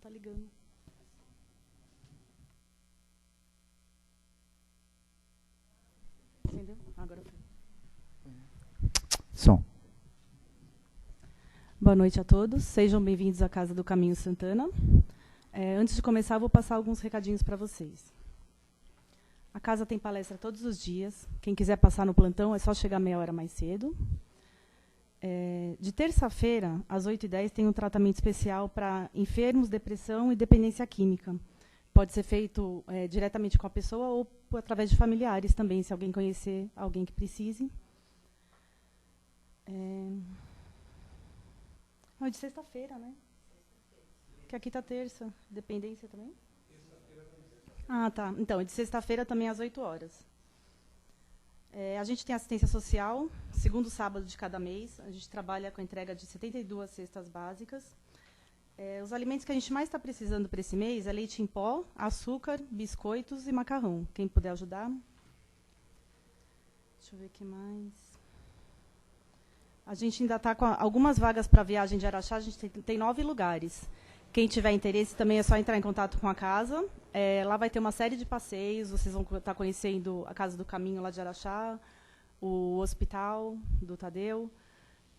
tá ligando. Entendeu? Agora foi. Som. Boa noite a todos. Sejam bem-vindos à Casa do Caminho Santana. Antes de começar, eu vou passar alguns recadinhos para vocês. A casa tem palestra todos os dias. Quem quiser passar no plantão, é só chegar meia hora mais cedo. De terça-feira, às 8h10, tem um tratamento especial para enfermos, depressão e dependência química. Pode ser feito diretamente com a pessoa ou através de familiares também, se alguém conhecer alguém que precise. É de sexta-feira, né? Que aqui está terça. Dependência também? Ah, tá. Então, é de sexta-feira também às 8h. A gente tem assistência social, segundo sábado de cada mês. A gente trabalha com a entrega de 72 cestas básicas. Os alimentos que a gente mais está precisando para esse mês é leite em pó, açúcar, biscoitos e macarrão. Quem puder ajudar. Deixa eu ver o que mais. A gente ainda está com algumas vagas para viagem de Araxá. A gente tem 9 lugares. Quem tiver interesse também é só entrar em contato com a casa. Lá vai ter uma série de passeios. Vocês vão estar conhecendo a Casa do Caminho lá de Araxá, o hospital do Tadeu.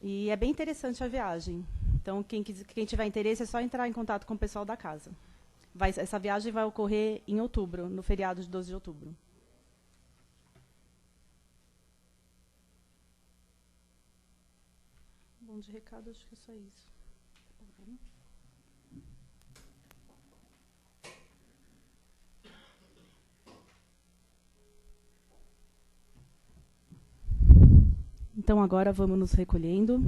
E é bem interessante a viagem. Então, quem tiver interesse é só entrar em contato com o pessoal da casa. Essa viagem vai ocorrer em outubro, no feriado de 12 de outubro. Bom, de recado, acho que é só isso. Então, agora vamos nos recolhendo.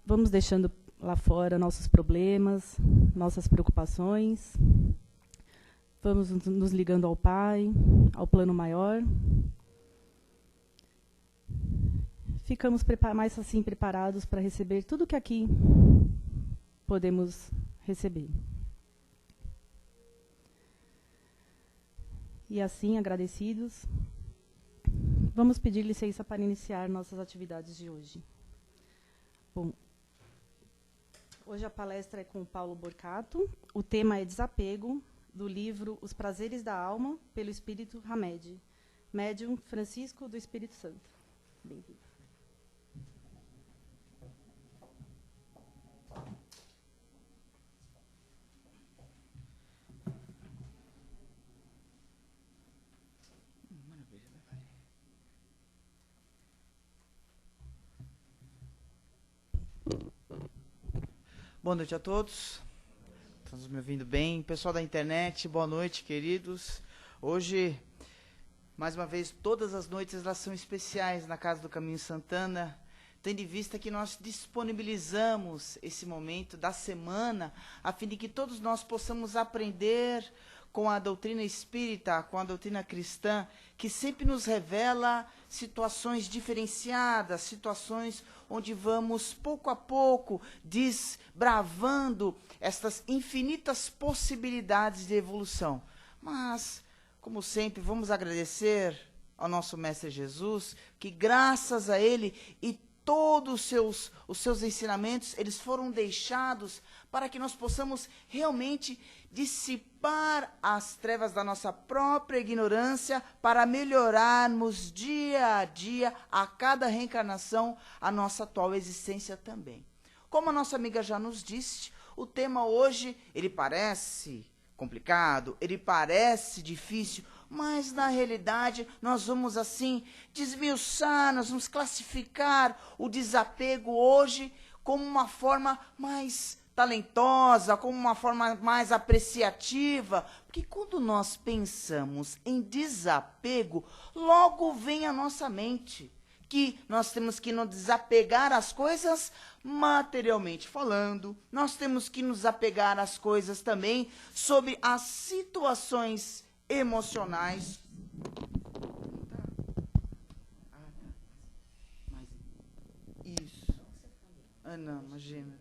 Vamos deixando lá fora nossos problemas, nossas preocupações. Vamos nos ligando ao Pai, ao plano maior. Ficamos mais assim preparados para receber tudo que aqui podemos receber. E assim, agradecidos, vamos pedir licença para iniciar nossas atividades de hoje. Bom, hoje a palestra é com o Paulo Borcato. O tema é Desapego, do livro Os Prazeres da Alma, pelo Espírito Hamed, médium Francisco do Espírito Santo. Bem-vindo. Boa noite a todos. Estamos me ouvindo bem? Pessoal da internet, boa noite, queridos. Hoje, mais uma vez, todas as noites elas são especiais na Casa do Caminho Santana, tendo em vista que nós disponibilizamos esse momento da semana, a fim de que todos nós possamos aprender com a doutrina espírita, com a doutrina cristã, que sempre nos revela situações diferenciadas, situações onde vamos, pouco a pouco, desbravando estas infinitas possibilidades de evolução. Mas, como sempre, vamos agradecer ao nosso Mestre Jesus, que graças a Ele e todos os seus ensinamentos, eles foram deixados para que nós possamos realmente dissipar as trevas da nossa própria ignorância para melhorarmos dia a dia, a cada reencarnação, a nossa atual existência também. Como a nossa amiga já nos disse, o tema hoje, ele parece complicado, ele parece difícil, mas na realidade nós vamos assim desmiuçar, nós vamos classificar o desapego hoje como uma forma mais talentosa, como uma forma mais apreciativa, porque quando nós pensamos em desapego, logo vem à nossa mente que nós temos que nos desapegar às coisas materialmente falando, nós temos que nos apegar às coisas também sobre as situações emocionais. Mas isso. Ah, não, imagina.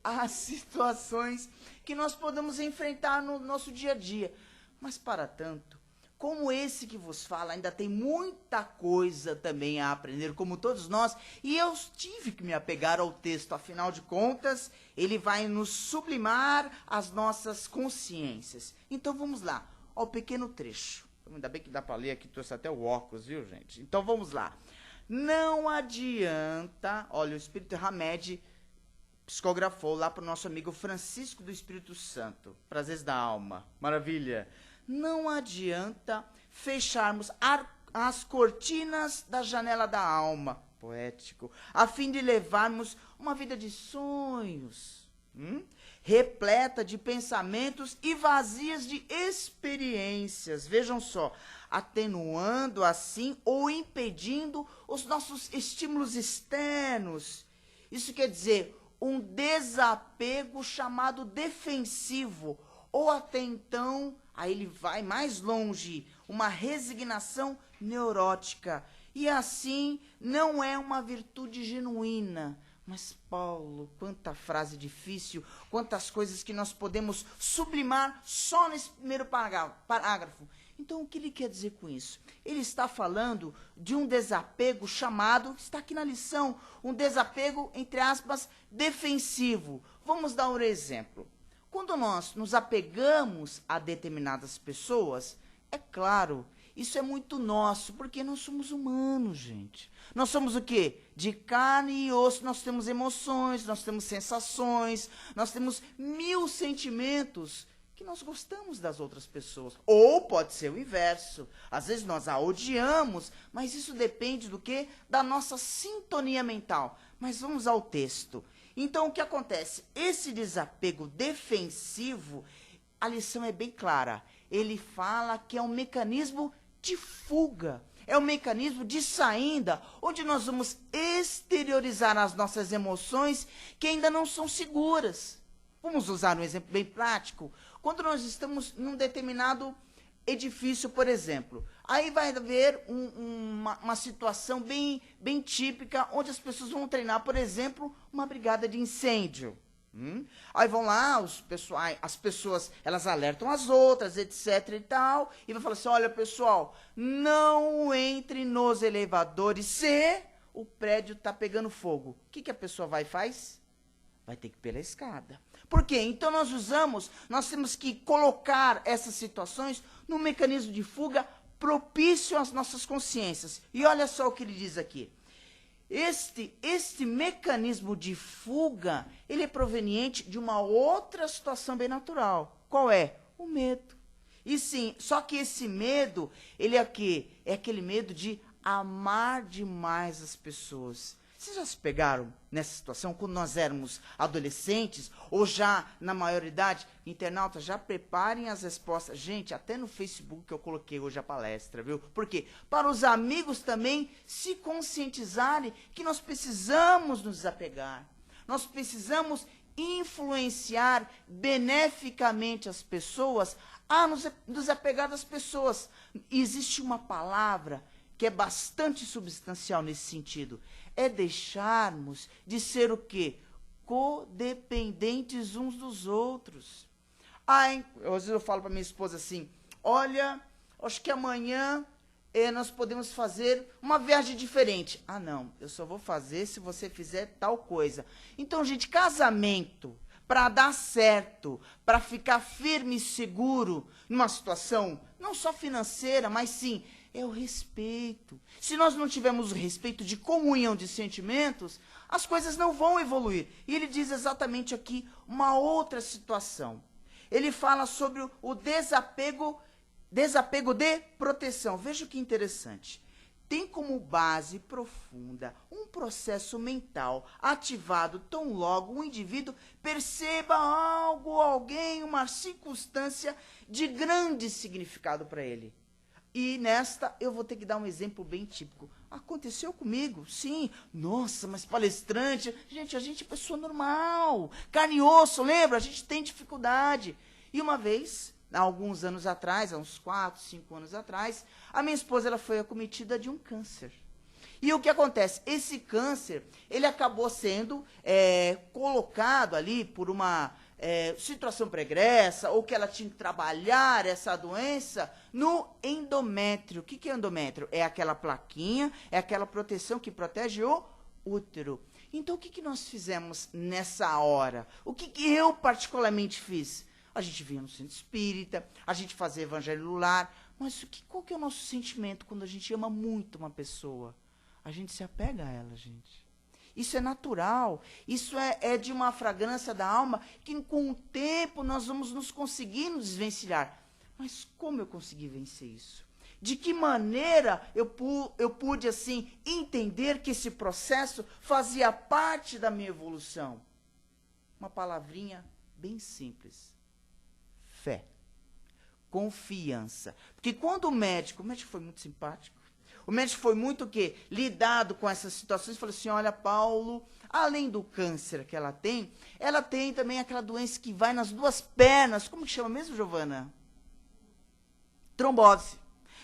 As situações que nós podemos enfrentar no nosso dia a dia. Mas, para tanto, como esse que vos fala ainda tem muita coisa também a aprender, como todos nós, e eu tive que me apegar ao texto, afinal de contas, ele vai nos sublimar as nossas consciências. Então vamos lá, ao pequeno trecho. Ainda bem que dá para ler aqui, trouxe até o óculos, viu, gente? Então vamos lá. Não adianta, olha, o Espírito Hamed psicografou lá para o nosso amigo Francisco do Espírito Santo, Prazeres da Alma, maravilha. Não adianta fecharmos as cortinas da janela da alma, poético, a fim de levarmos uma vida de sonhos, repleta de pensamentos e vazias de experiências. Vejam só, atenuando assim ou impedindo os nossos estímulos externos. Isso quer dizer um desapego chamado defensivo, ou até então, aí ele vai mais longe, uma resignação neurótica. E assim não é uma virtude genuína. Mas, Paulo, quanta frase difícil, quantas coisas que nós podemos sublimar só nesse primeiro parágrafo. Então, o que ele quer dizer com isso? Ele está falando de um desapego chamado, está aqui na lição, um desapego, entre aspas, defensivo. Vamos dar um exemplo. Quando nós nos apegamos a determinadas pessoas, é claro, isso é muito nosso, porque nós somos humanos, gente. Nós somos o quê? De carne e osso, nós temos emoções, nós temos sensações, nós temos 1000 sentimentos que nós gostamos das outras pessoas. Ou pode ser o inverso. Às vezes nós a odiamos, mas isso depende do quê? Da nossa sintonia mental. Mas vamos ao texto. Então, o que acontece? Esse desapego defensivo, a lição é bem clara. Ele fala que é um mecanismo de fuga. É um mecanismo de saída, onde nós vamos exteriorizar as nossas emoções que ainda não são seguras. Vamos usar um exemplo bem prático. Quando nós estamos num determinado edifício, por exemplo, aí vai haver uma situação bem típica, onde as pessoas vão treinar, por exemplo, uma brigada de incêndio. Aí vão lá, as pessoas, elas alertam as outras, etc e tal, e vai falar assim, olha pessoal, não entre nos elevadores se o prédio está pegando fogo. O que a pessoa vai e faz? Vai ter que ir pela escada. Por quê? Então nós temos que colocar essas situações num mecanismo de fuga propício às nossas consciências. E olha só o que ele diz aqui. Este mecanismo de fuga, ele é proveniente de uma outra situação bem natural. Qual é? O medo. E sim, só que esse medo, ele é o quê? É aquele medo de amar demais as pessoas. Vocês já se pegaram nessa situação quando nós éramos adolescentes ou já na maioridade? Internautas, já preparem as respostas. Gente, até no Facebook que eu coloquei hoje a palestra, viu? Por quê? Para os amigos também se conscientizarem que nós precisamos nos apegar. Nós precisamos influenciar beneficamente as pessoas a nos apegar das pessoas. Existe uma palavra que é bastante substancial nesse sentido. É deixarmos de ser o quê? Codependentes uns dos outros. Às vezes eu falo para minha esposa assim, olha, acho que amanhã nós podemos fazer uma viagem diferente. Ah, não, eu só vou fazer se você fizer tal coisa. Então, gente, casamento, para dar certo, para ficar firme e seguro numa situação, não só financeira, mas sim, é o respeito. Se nós não tivermos o respeito de comunhão de sentimentos, as coisas não vão evoluir. E ele diz exatamente aqui uma outra situação. Ele fala sobre o desapego de proteção. Veja que interessante. Tem como base profunda um processo mental ativado tão logo o indivíduo perceba algo, alguém, uma circunstância de grande significado para ele. E nesta eu vou ter que dar um exemplo bem típico. Aconteceu comigo, sim. Nossa, mas palestrante. Gente, a gente é pessoa normal. Carne e osso, lembra? A gente tem dificuldade. E uma vez, há alguns anos atrás, há uns 4, 5 anos atrás, a minha esposa ela foi acometida de um câncer. E o que acontece? Esse câncer, ele acabou sendo colocado ali por uma situação pregressa, ou que ela tinha que trabalhar essa doença no endométrio. O que é endométrio? É aquela plaquinha, é aquela proteção que protege o útero. Então, o que nós fizemos nessa hora? O que eu particularmente fiz? A gente vinha no centro espírita, a gente fazia evangelho no lar, mas qual que é o nosso sentimento quando a gente ama muito uma pessoa? A gente se apega a ela, gente. Isso é natural, isso é de uma fragrância da alma que com o tempo nós vamos nos conseguindo desvencilhar. Mas como eu consegui vencer isso? De que maneira eu pude, assim, entender que esse processo fazia parte da minha evolução? Uma palavrinha bem simples. Fé. Confiança. Porque quando o médico foi muito simpático, o médico foi muito o quê? Lidado com essas situações, falou assim, olha, Paulo, além do câncer que ela tem também aquela doença que vai nas duas pernas. Como que chama mesmo, Giovana? Trombose.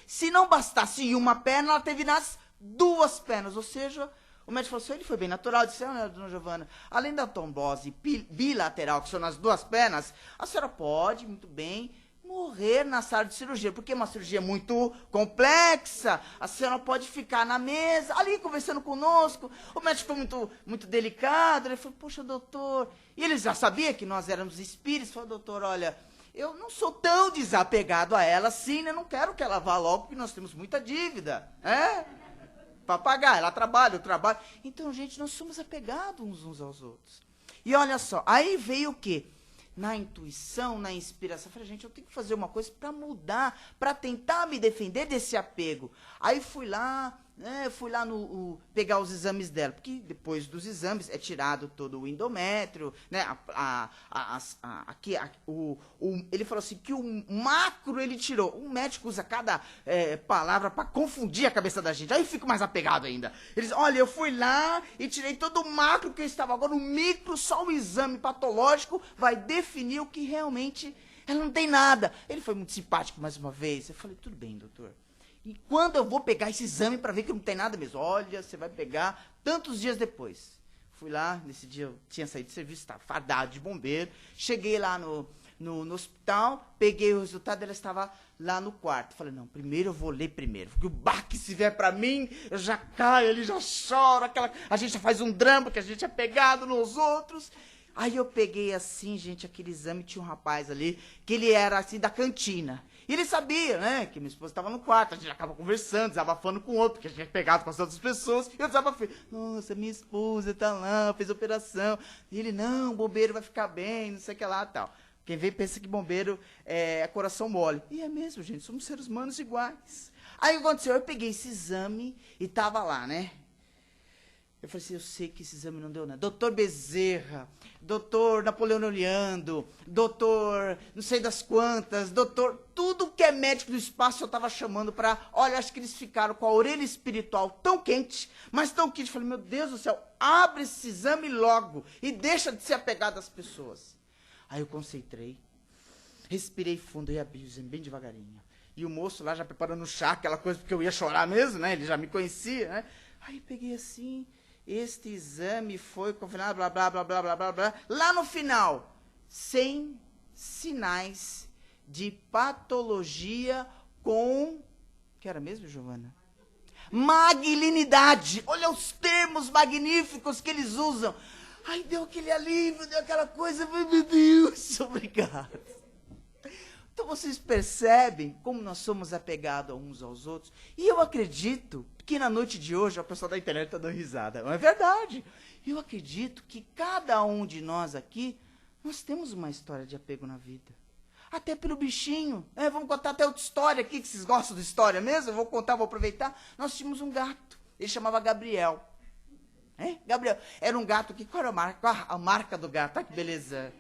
Se não bastasse em uma perna, ela teve nas duas pernas. Ou seja, o médico falou assim, ele foi bem natural, disse, olha, dona Giovana, além da trombose bilateral, que são nas duas pernas, a senhora pode, muito bem, morrer na sala de cirurgia, porque é uma cirurgia muito complexa, a senhora pode ficar na mesa, ali conversando conosco. O médico ficou muito delicado, ele falou, poxa, doutor, e ele já sabia que nós éramos espíritos, falou, doutor, olha, eu não sou tão desapegado a ela assim, né? Não quero que ela vá logo, porque nós temos muita dívida, para pagar, ela trabalha, eu trabalho. Então, gente, nós somos apegados uns aos outros. E olha só, aí veio o quê? Na intuição, na inspiração, eu falei, gente, eu tenho que fazer uma coisa para mudar, para tentar me defender desse apego. Aí fui lá pegar os exames dela, porque depois dos exames é tirado todo o endométrio, né? Ele falou assim que o macro ele tirou. O médico usa cada palavra para confundir a cabeça da gente. Aí eu fico mais apegado ainda. Eles, olha, eu fui lá e tirei todo o macro que eu estava agora, o micro, só o exame patológico vai definir o que realmente ela não tem nada. Ele foi muito simpático mais uma vez. Eu falei, tudo bem, doutor. E quando eu vou pegar esse exame para ver que não tem nada mesmo? Olha, você vai pegar tantos dias depois. Fui lá, nesse dia eu tinha saído de serviço, estava fardado de bombeiro. Cheguei lá no hospital, peguei o resultado, ela estava lá no quarto. Falei, não, primeiro eu vou ler primeiro. Porque o baque se vier para mim, eu já caio, ele já chora. A gente já faz um drama, que a gente é pegado nos outros. Aí eu peguei assim, gente, aquele exame, tinha um rapaz ali, que ele era assim da cantina. E ele sabia, né, que minha esposa estava no quarto, a gente acaba conversando, desabafando com o outro, porque a gente é pegado com as outras pessoas, e eu desabafei, nossa, minha esposa está lá, fez operação, e ele, não, bombeiro vai ficar bem, não sei o que lá, tal. Quem vê pensa que bombeiro é coração mole. E é mesmo, gente, somos seres humanos iguais. Aí o que aconteceu? Eu peguei esse exame e estava lá, né. Eu falei assim, eu sei que esse exame não deu nada. Doutor Bezerra, doutor Napoleão Leandro, doutor não sei das quantas, doutor... Tudo que é médico do espaço eu estava chamando para... Olha, acho que eles ficaram com a orelha espiritual tão quente, mas tão quente. Eu falei, meu Deus do céu, abre esse exame logo e deixa de ser apegado às pessoas. Aí eu concentrei, respirei fundo e abri o exame bem devagarinho. E o moço lá já preparando o chá, aquela coisa, porque eu ia chorar mesmo, né? Ele já me conhecia, né? Aí peguei assim... Este exame foi confirmado, blá, blá, blá, blá, blá, blá, blá. Lá no final, sem sinais de patologia com... que era mesmo, Giovana? Malignidade. Olha os termos magníficos que eles usam. Ai, deu aquele alívio, deu aquela coisa. Meu Deus, obrigado. Então, vocês percebem como nós somos apegados uns aos outros? E eu acredito que na noite de hoje, o pessoal da internet está dando risada. Não é verdade. Eu acredito que cada um de nós aqui, nós temos uma história de apego na vida. Até pelo bichinho. Vamos contar até outra história aqui, que vocês gostam de história mesmo? Eu vou contar, vou aproveitar. Nós tínhamos um gato. Ele chamava Gabriel. Gabriel. Era um gato que... Qual era a marca? Qual a marca do gato? Olha que beleza.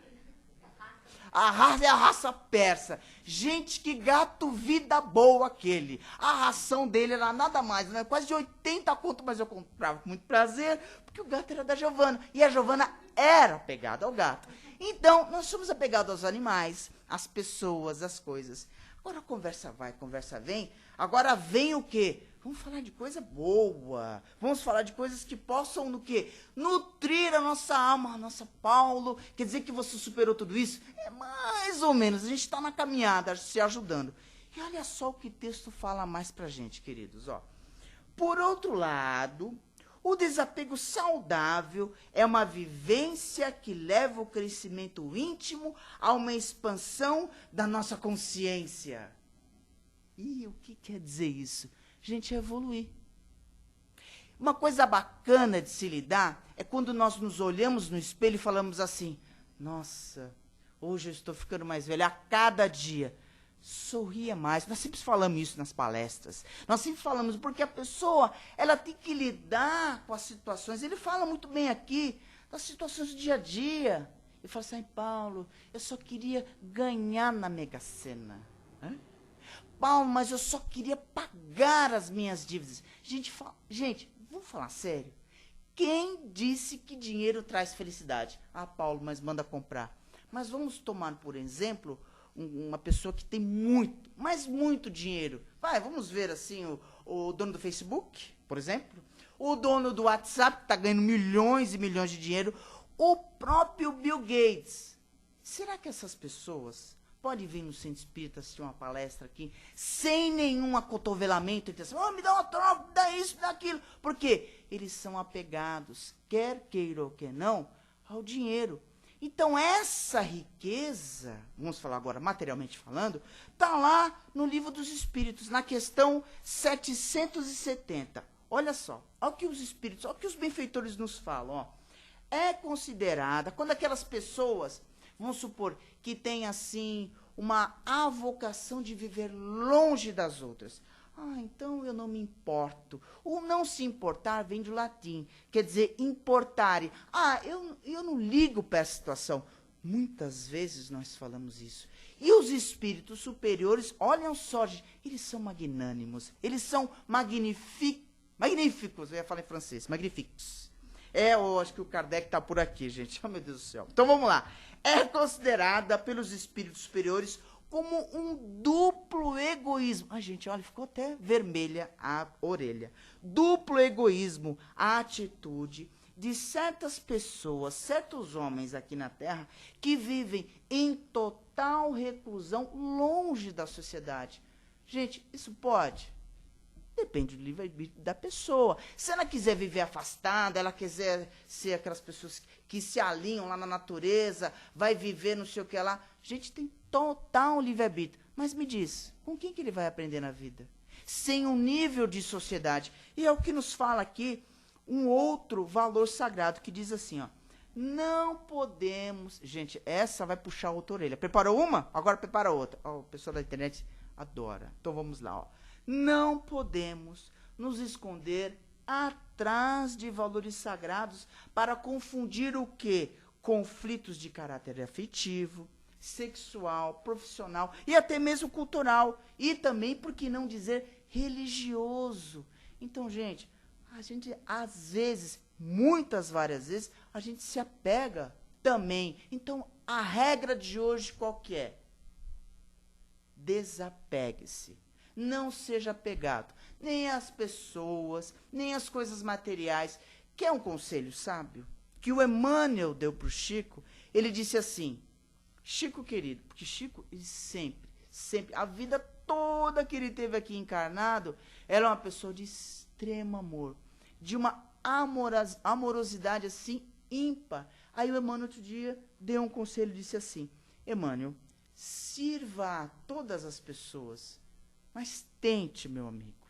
A raça é a raça persa. Gente, que gato vida boa aquele. A ração dele era nada mais, né? Quase de 80 conto, mas eu comprava com muito prazer, porque o gato era da Giovana. E a Giovana era apegada ao gato. Então, nós somos apegados aos animais, às pessoas, às coisas. Agora a conversa vai, a conversa vem. Agora vem o quê? Vamos falar de coisa boa. Vamos falar de coisas que possam, no quê? Nutrir a nossa alma. Nossa, Paulo, quer dizer que você superou tudo isso? É mais ou menos. A gente está na caminhada, se ajudando. E olha só o que o texto fala mais pra gente, queridos. Ó. Por outro lado, o desapego saudável é uma vivência que leva o crescimento íntimo a uma expansão da nossa consciência. E o que quer dizer isso? Gente, é evoluir. Uma coisa bacana de se lidar é quando nós nos olhamos no espelho e falamos assim, nossa, hoje eu estou ficando mais velha a cada dia. Sorria mais. Nós sempre falamos isso nas palestras. Nós sempre falamos, porque a pessoa, ela tem que lidar com as situações. Ele fala muito bem aqui, das situações do dia a dia. Ele fala assim, Paulo, eu só queria ganhar na Mega Sena. Paulo, mas eu só queria pagar as minhas dívidas. Gente, vamos falar sério? Quem disse que dinheiro traz felicidade? Ah, Paulo, mas manda comprar. Mas vamos tomar, por exemplo, uma pessoa que tem muito, mas muito dinheiro. Vamos ver assim, o dono do Facebook, por exemplo. O dono do WhatsApp, que está ganhando milhões e milhões de dinheiro. O próprio Bill Gates. Será que essas pessoas podem vir no Centro Espírita assistir uma palestra aqui, sem nenhum acotovelamento, e dizer assim, me dá uma troca, dá isso, dá aquilo. Por quê? Eles são apegados, quer queiram ou quer não, ao dinheiro. Então, essa riqueza, vamos falar agora materialmente falando, está lá no Livro dos Espíritos, na questão 770. Olha só, olha o que os espíritos, olha o que os benfeitores nos falam. Ó. É considerada, quando aquelas pessoas, vamos supor, que têm assim, uma avocação de viver longe das outras. Ah, então eu não me importo. O não se importar vem do latim, quer dizer importare. Ah, eu não ligo para essa situação. Muitas vezes nós falamos isso. E os espíritos superiores, olham só, gente, eles são magnânimos, eles são magníficos, eu ia falar em francês, magnificos. Eu acho que o Kardec está por aqui, gente. Oh, meu Deus do céu. Então vamos lá. É considerada pelos espíritos superiores como um duplo egoísmo. Ah, gente, olha, ficou até vermelha a orelha. Duplo egoísmo, a atitude de certas pessoas, certos homens aqui na Terra, que vivem em total reclusão, longe da sociedade. Gente, isso pode? Depende do livre-arbítrio da pessoa. Se ela quiser viver afastada, ela quiser ser aquelas pessoas que se alinham lá na natureza, vai viver não sei o que lá. Gente, tem total livre-arbítrio. Mas me diz, com quem que ele vai aprender na vida? Sem um nível de sociedade. E é o que nos fala aqui um outro valor sagrado, que diz assim, ó. Não podemos... Gente, essa vai puxar outra orelha. Preparou uma? Agora prepara outra. Ó, o pessoal da internet adora. Então vamos lá, ó. Não podemos nos esconder atrás de valores sagrados para confundir o quê? Conflitos de caráter afetivo, sexual, profissional e até mesmo cultural. E também, por que não dizer, religioso. Então, gente, a gente às vezes, várias vezes, a gente se apega também. Então, a regra de hoje qual que é? Desapegue-se. Não seja apegado, nem às pessoas, nem às coisas materiais. Quer um conselho sábio? Que o Emmanuel deu para o Chico, ele disse assim, Chico querido, porque Chico, ele sempre, a vida toda que ele teve aqui encarnado, era uma pessoa de extremo amor, de uma amorosidade assim ímpar. Aí o Emmanuel outro dia deu um conselho e disse assim, Emmanuel, sirva a todas as pessoas, mas tente, meu amigo,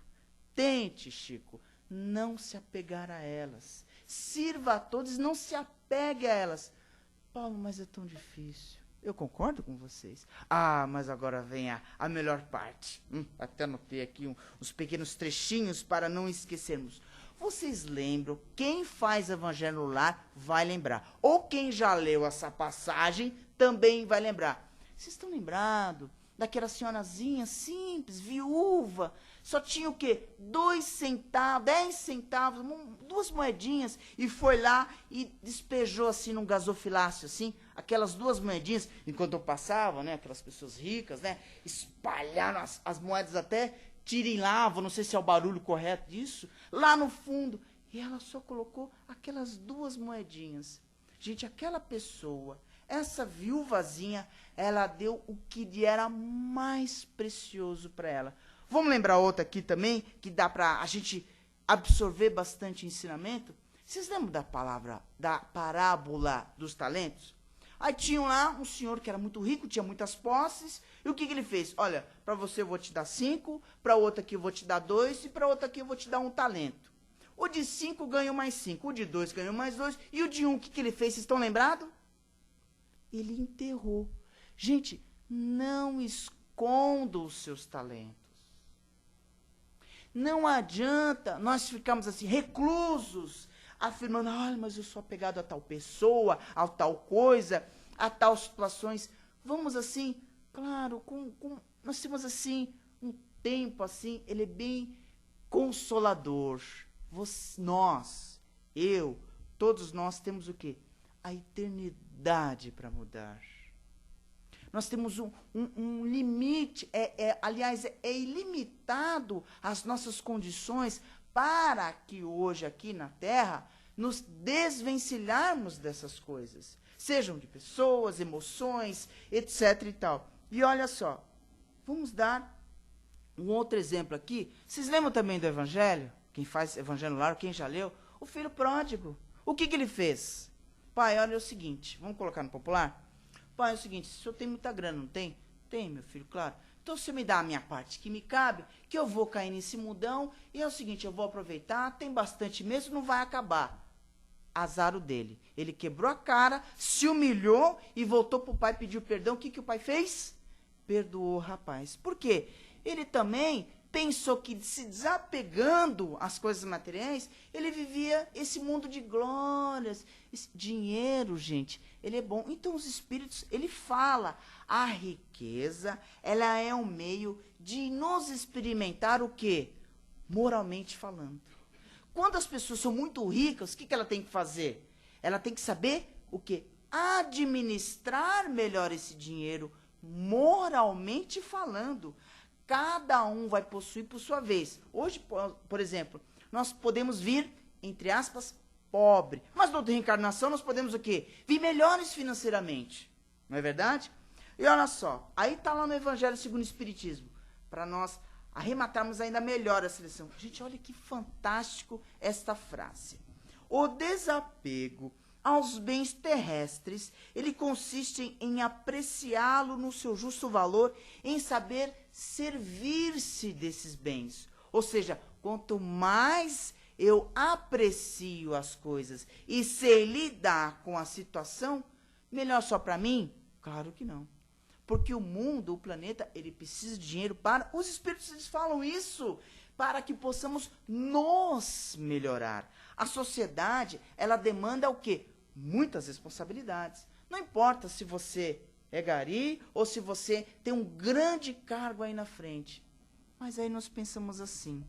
tente, Chico, não se apegar a elas. Sirva a todos, não se apegue a elas. Paulo, mas é tão difícil. Eu concordo com vocês. Ah, mas agora vem a melhor parte. Até anotei aqui uns pequenos trechinhos para não esquecermos. Vocês lembram, quem faz Evangelho no Lar vai lembrar. Ou quem já leu essa passagem também vai lembrar. Vocês estão lembrados daquela senhorazinha simples, viúva, só tinha o quê? 2 centavos, 10 centavos, 2 moedinhas, e foi lá e despejou assim num gasofilácio, assim, aquelas 2 moedinhas, enquanto eu passava, né, aquelas pessoas ricas, né, espalharam as moedas até tirem lá, não sei se é o barulho correto disso, lá no fundo. E ela só colocou aquelas 2 moedinhas. Gente, aquela pessoa, essa viúvazinha, ela deu o que lhe era mais precioso para ela. Vamos lembrar outra aqui também, que dá para a gente absorver bastante ensinamento? Vocês lembram da parábola dos talentos? Aí tinha lá um senhor que era muito rico, tinha muitas posses, e o que ele fez? Olha, para você eu vou te dar 5, para outra aqui eu vou te dar 2, e para outra aqui eu vou te dar 1 talento. O de 5 ganhou mais 5, o de 2 ganhou mais 2, e o de 1, o que ele fez? Vocês estão lembrados? Ele enterrou. Gente, não esconda os seus talentos. Não adianta nós ficarmos assim, reclusos, afirmando, mas eu sou apegado a tal pessoa, a tal coisa, a tal situações. Vamos assim, claro, nós temos assim, um tempo assim, ele é bem consolador. Todos nós temos o quê? A eternidade para mudar. Nós temos um limite, aliás, é ilimitado as nossas condições para que hoje aqui na Terra nos desvencilharmos dessas coisas. Sejam de pessoas, emoções, etc. e tal. E olha só, vamos dar um outro exemplo aqui. Vocês lembram também do Evangelho? Quem faz Evangelho Lar, quem já leu? O filho pródigo. O que ele fez? Pai, olha o seguinte, vamos colocar no popular? Pai, é o seguinte, o senhor tem muita grana, não tem? Tem, meu filho, claro. Então, você me dá a minha parte que me cabe, que eu vou cair nesse mundão, e é o seguinte, eu vou aproveitar, tem bastante mesmo, não vai acabar. Azar o dele. Ele quebrou a cara, se humilhou e voltou para o pai, pediu perdão. O que o pai fez? Perdoou o rapaz. Por quê? Ele também pensou que, se desapegando às coisas materiais, ele vivia esse mundo de glórias. Esse dinheiro, gente, ele é bom. Então, os espíritos, ele fala, a riqueza, ela é um meio de nos experimentar o quê? Moralmente falando. Quando as pessoas são muito ricas, o que ela tem que fazer? Ela tem que saber o quê? Administrar melhor esse dinheiro, moralmente falando. Cada um vai possuir por sua vez. Hoje, por exemplo, nós podemos vir, entre aspas, pobre. Mas na outra reencarnação nós podemos o quê? Vir melhores financeiramente. Não é verdade? E olha só, aí está lá no Evangelho segundo o Espiritismo, para nós arrematarmos ainda melhor a seleção. Gente, olha que fantástico esta frase. O desapego aos bens terrestres, ele consiste em apreciá-lo no seu justo valor, em saber servir-se desses bens. Ou seja, quanto mais eu aprecio as coisas e sei lidar com a situação, melhor só para mim? Claro que não. Porque o mundo, o planeta, ele precisa de dinheiro para... Os espíritos, eles falam isso, para que possamos nos melhorar. A sociedade, ela demanda o quê? Muitas responsabilidades. Não importa se você é gari ou se você tem um grande cargo aí na frente. Mas aí nós pensamos assim.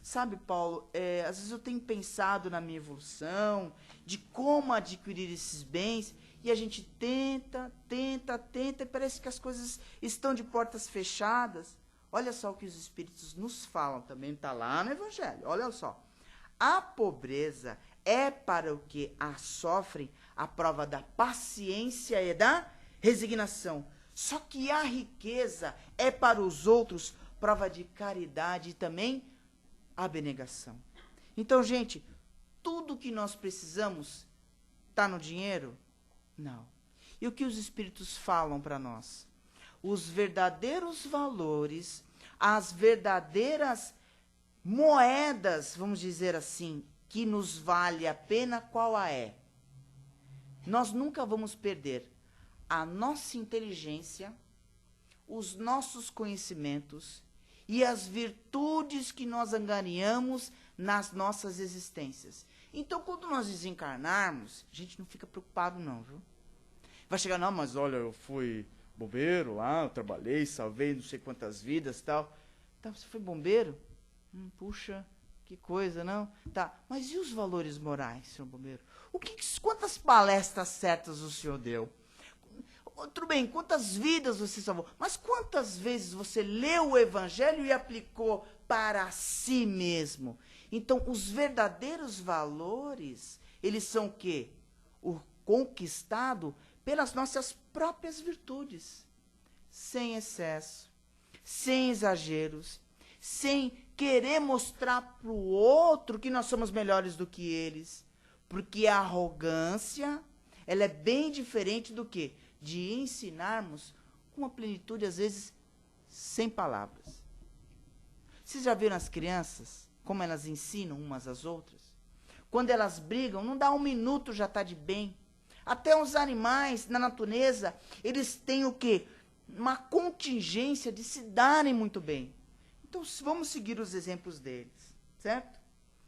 Sabe, Paulo, às vezes eu tenho pensado na minha evolução, de como adquirir esses bens, e a gente tenta, e parece que as coisas estão de portas fechadas. Olha só o que os espíritos nos falam, também está lá no Evangelho. Olha só. A pobreza é para o que a sofrem a prova da paciência e da resignação. Só que a riqueza é para os outros prova de caridade e também abnegação. Então, gente, tudo que nós precisamos está no dinheiro? Não. E o que os espíritos falam para nós? Os verdadeiros valores, as verdadeiras moedas, vamos dizer assim, que nos vale a pena, qual é? Nós nunca vamos perder a nossa inteligência, os nossos conhecimentos e as virtudes que nós angariamos nas nossas existências. Então, quando nós desencarnarmos, a gente não fica preocupado não, viu? Vai chegar, não, mas olha, eu fui bombeiro lá, eu trabalhei, salvei não sei quantas vidas e tal. Tá, você foi bombeiro? Puxa, que coisa, não? Tá, mas e os valores morais, senhor bombeiro? Quantas palestras certas o senhor deu? tudo bem, quantas vidas você salvou? Mas quantas vezes você leu o evangelho e aplicou para si mesmo? Então, os verdadeiros valores, eles são o quê? O conquistado pelas nossas próprias virtudes. Sem excesso, sem exageros, sem querer mostrar para o outro que nós somos melhores do que eles. Porque a arrogância, ela é bem diferente do que? De ensinarmos com uma plenitude, às vezes, sem palavras. Vocês já viram as crianças, como elas ensinam umas às outras? Quando elas brigam, não dá um minuto, já está de bem. Até os animais, na natureza, eles têm o quê? Uma contingência de se darem muito bem. Então, vamos seguir os exemplos deles, certo?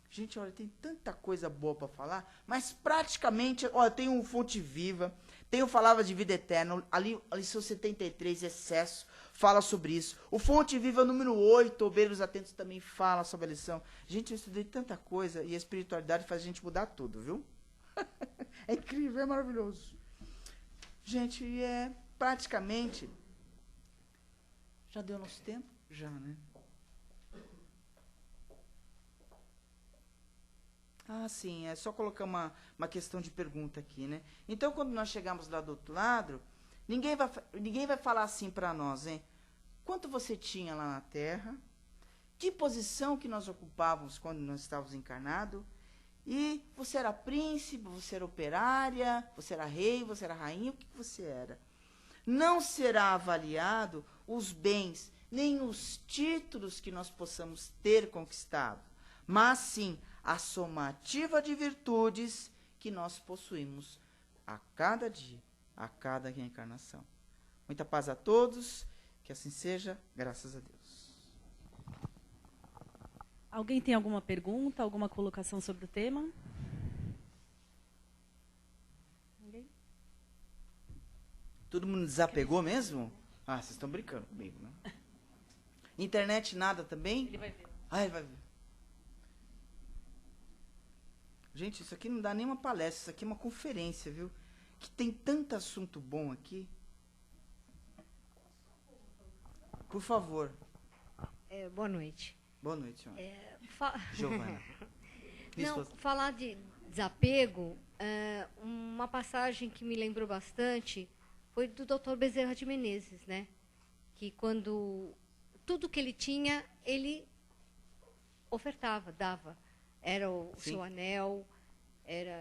Gente, olha, tem tanta coisa boa para falar, mas praticamente, olha, tem um Fonte Viva, tem o Falava de Vida Eterna, ali, a lição 73, Excesso, fala sobre isso. O Fonte Viva número 8, Obreiros Atentos, também fala sobre a lição. Gente, eu estudei tanta coisa e a espiritualidade faz a gente mudar tudo, viu? É incrível, é maravilhoso. Gente, praticamente... Já deu nosso tempo? Já, né? Ah, sim, é só colocar uma questão de pergunta aqui, né? Então, quando nós chegamos lá do outro lado, ninguém vai falar assim para nós, hein? Quanto você tinha lá na Terra? Que posição que nós ocupávamos quando nós estávamos encarnados? E você era príncipe, você era operária, você era rei, você era rainha, o que você era? Não será avaliado os bens, nem os títulos que nós possamos ter conquistado, mas sim a somativa de virtudes que nós possuímos a cada dia, a cada reencarnação. Muita paz a todos, que assim seja, graças a Deus. Alguém tem alguma pergunta, alguma colocação sobre o tema? Ninguém? Todo mundo desapegou mesmo? Ah, vocês estão brincando comigo, né? Internet nada também? Ele vai ver. Ah, ele vai ver. Gente, isso aqui não dá nem uma palestra, isso aqui é uma conferência, viu? Que tem tanto assunto bom aqui. Por favor. Boa noite. Boa noite, senhora. Giovana. Não, falar de desapego, uma passagem que me lembrou bastante foi do Dr. Bezerra de Menezes, né? Que quando tudo que ele tinha, ele ofertava, dava. Era o Sim. seu anel,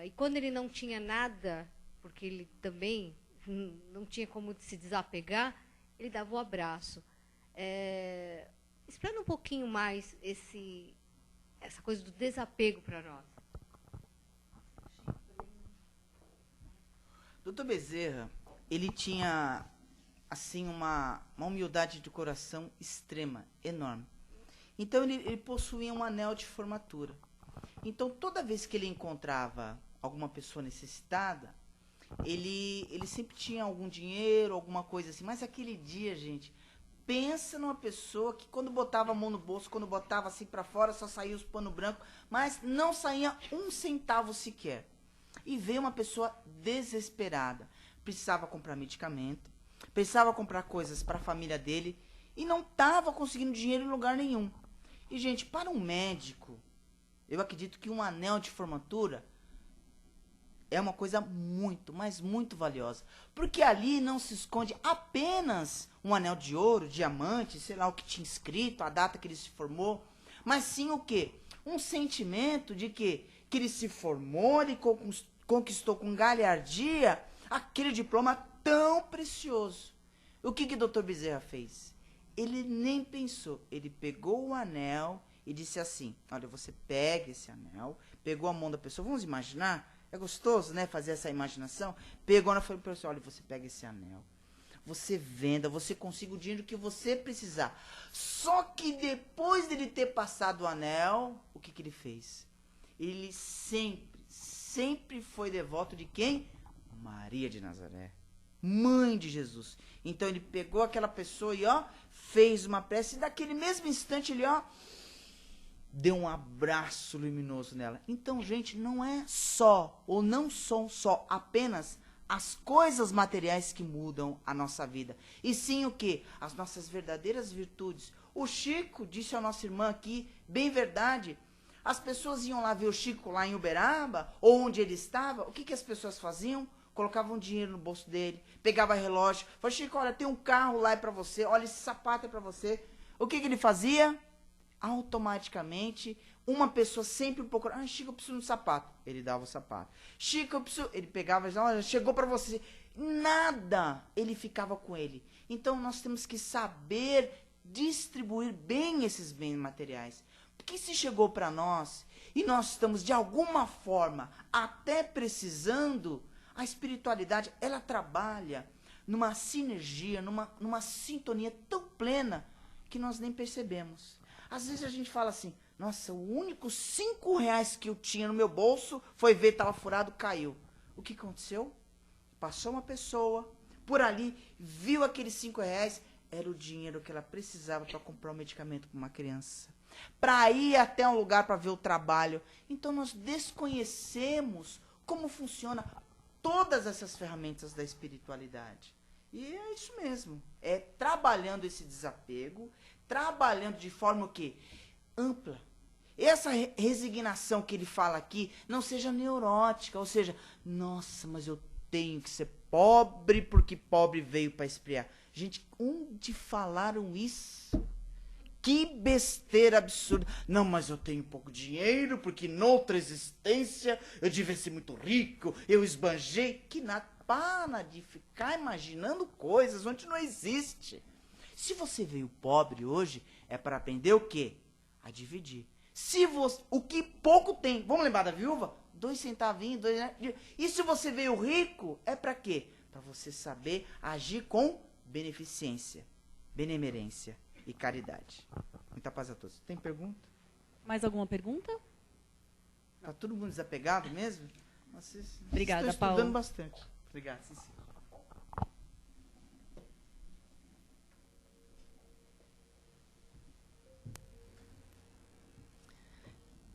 e quando ele não tinha nada, porque ele também não tinha como se desapegar, ele dava o abraço. Explica um pouquinho mais essa coisa do desapego para nós. Dr. Bezerra, ele tinha assim uma humildade de coração extrema, enorme. Então ele possuía um anel de formatura. Então toda vez que ele encontrava alguma pessoa necessitada, ele sempre tinha algum dinheiro, alguma coisa assim. Mas aquele dia, gente, pensa numa pessoa que quando botava a mão no bolso, quando botava assim para fora, só saía os pano branco, mas não saía um centavo sequer. E veio uma pessoa desesperada. Precisava comprar medicamento, precisava comprar coisas para a família dele e não estava conseguindo dinheiro em lugar nenhum. E, gente, para um médico, eu acredito que um anel de formatura é uma coisa muito, mas muito valiosa. Porque ali não se esconde apenas um anel de ouro, diamante, sei lá o que tinha escrito, a data que ele se formou, mas sim o quê? Um sentimento de que ele se formou, ele conquistou com galhardia aquele diploma tão precioso. O que o Dr. Bezerra fez? Ele nem pensou, ele pegou o anel e disse assim, olha, você pega esse anel, pegou a mão da pessoa, vamos imaginar, é gostoso, né, fazer essa imaginação, pegou e falou para a pessoa, olha, você pega esse anel, você venda, você consiga o dinheiro que você precisar. Só que depois dele ter passado o anel, o que ele fez? Ele sempre foi devoto de quem? Maria de Nazaré, mãe de Jesus. Então ele pegou aquela pessoa e fez uma prece, e daquele mesmo instante ele deu um abraço luminoso nela. Então, gente, não é só, ou não são só apenas as coisas materiais que mudam a nossa vida. E sim o quê? As nossas verdadeiras virtudes. O Chico disse à nossa irmã aqui, bem verdade, as pessoas iam lá ver o Chico lá em Uberaba, ou onde ele estava, o que, que as pessoas faziam? Colocavam dinheiro no bolso dele, pegava relógio, falava, Chico, olha, tem um carro lá para você, olha, esse sapato é para você. O que, que ele fazia? Automaticamente, uma pessoa sempre procurava, Chico, eu preciso de um sapato. Ele dava o sapato. Chico, eu preciso... Ele pegava e dizia, olha, chegou para você. Nada, ele ficava com ele. Então, nós temos que saber distribuir bem esses bens materiais. Porque se chegou para nós e nós estamos, de alguma forma, até precisando, a espiritualidade, ela trabalha numa sinergia, numa sintonia tão plena que nós nem percebemos. Às vezes a gente fala assim, nossa, o único R$5 que eu tinha no meu bolso foi ver, estava furado, caiu. O que aconteceu? Passou uma pessoa por ali, viu aqueles R$5, era o dinheiro que ela precisava para comprar um medicamento para uma criança. Para ir até um lugar para ver o trabalho. Então nós desconhecemos como funciona todas essas ferramentas da espiritualidade. E é isso mesmo. É trabalhando esse desapego, trabalhando de forma o quê? Ampla. Essa resignação que ele fala aqui não seja neurótica, ou seja, nossa, mas eu tenho que ser pobre porque pobre veio para esfriar. Gente, onde falaram isso? Que besteira absurda. Não, mas eu tenho pouco dinheiro porque noutra existência eu devia ser muito rico, eu esbanjei. Que nada. Para de ficar imaginando coisas onde não existe. Se você veio pobre hoje, é para aprender o quê? A dividir. Se você, o que pouco tem, vamos lembrar da viúva? 2 centavinhos, 2... E se você veio rico, é para quê? Para você saber agir com beneficência, benemerência e caridade. Muita paz a todos. Tem pergunta? Mais alguma pergunta? Tá todo mundo desapegado mesmo? Vocês Obrigada, estão estudando Paulo. bastante. Obrigado, Cici.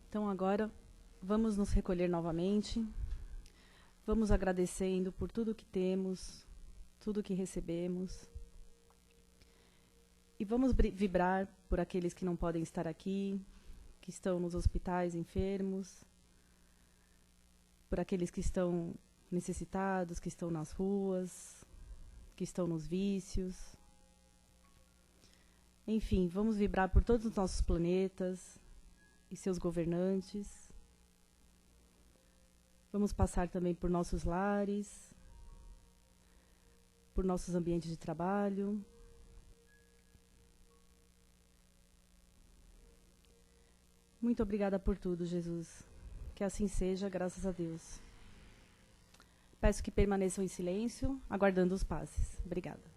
Então agora vamos nos recolher novamente. Vamos agradecendo por tudo que temos, tudo que recebemos. E vamos vibrar por aqueles que não podem estar aqui, que estão nos hospitais enfermos, por aqueles que estão necessitados, que estão nas ruas, que estão nos vícios. Enfim, vamos vibrar por todos os nossos planetas e seus governantes. Vamos passar também por nossos lares, por nossos ambientes de trabalho. Muito obrigada por tudo, Jesus. Que assim seja, graças a Deus. Peço que permaneçam em silêncio, aguardando os passes. Obrigada.